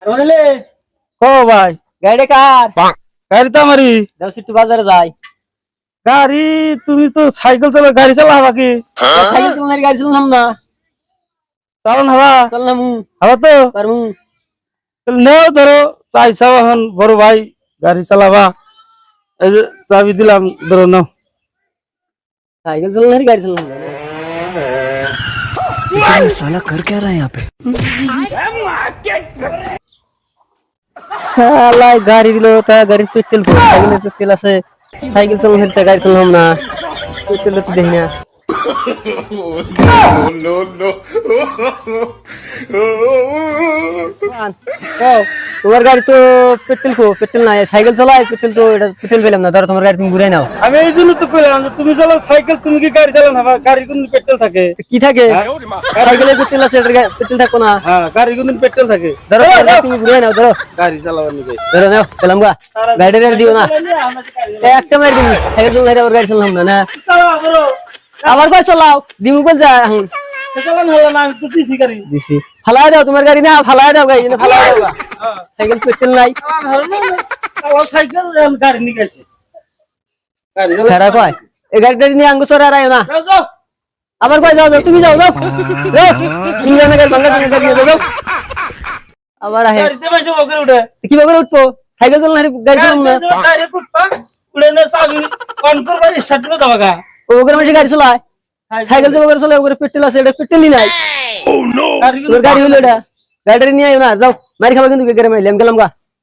রোজলে ও ভাই গাড়ি কার গাড়ি তো আমারই। যাও একটু বাজারে যাই। গাড়ি তুমি তো সাইকেল চালা গাড়ি চালা হবা কি? সাইকেল চালানোর গাড়ি চালাম না। চালান হবা চালাম হবা তো পারমু। তাহলে নেও ধরো চাইছাও এখন বড় ভাই গাড়ি চালাবা। এই যে চাবি দিলাম ধরো নাও। সাইকেল চালানোর গাড়ি চালাম না। साला कर क्या रहा है यहाँ पे। শালা গাড়ি দিল তা গাড়ির পেট্রোল কো সাইকেলের পেট্রোল আছে। সাইকেল চালানোর গাড়ি চালাম না। পেট্রোল তো দেখি না। তোমার গাড়ি তো পেট্রোল কো পেট্রোল নাই সাইকেল চালায় পেট্রোল তো এটা পেট্রোল পেলাম না ধরো তোমার গাড়ি তুমি ঘুরাই নাও। আমি এই জন্য তো কইলাম যে তুমি চালাও সাইকেল তুমি কি গাড়ি চালান হবা গাড়ি কোন পেট্রোল থাকে? কি থাকে সাইকেলের পেট্রোল আছে এটার পেট্রোল থাকো না। হ্যাঁ গাড়ি কোন পেট্রোল থাকে? ধরো তুমি ঘুরাই নাও ধরো গাড়ি চালাবার নিকে ধরো নাও পেলাম গা গাড়ি আর দিও না একটা মার দিবি সাইকেল চালাই আবার গাড়ি চালাম না না চালাও ধরো আবার কই চালাও দিমু কোন যা এখন চালান হলো না আমি তো দিছি গাড়ি দিছি ফালাই দাও তোমার গাড়ি না ফালাই দাও গাড়ি না ফালাই দাও সাইকেল পেট্রোল নাই চালান হলো না চালাও সাইকেল গাড়ি নিকে আছে গাড়ি খারা কয় এই গাড়িটা নিয়ে আঙ্গু চড়া রায় না যাও আবার কয় যাও যাও তুমি যাও যাও ইংল্যান্ডে গেল বাংলাদেশে গাড়ি যাও আবার আহে গাড়িতে বসে ওকে উঠে কিভাবে উঠবো সাইকেল চালানোর গাড়ি চালাম না ডাইরেক্ট উঠবা উড়ে না চাবি অন করবা স্টার্ট করে দাও গা ওগের মাঝে গাড়ি চালায় সাইকেল চালাবার চলে ওগের পেট্রোল আছে এটা পেট্রোলই নাই গাড়ি তোর গাড়ি হলো এটা গাড়িটা নিয়ে আয় না যাও মারি খাবা কিন্তু গেরে মাইলাম গেলাম গা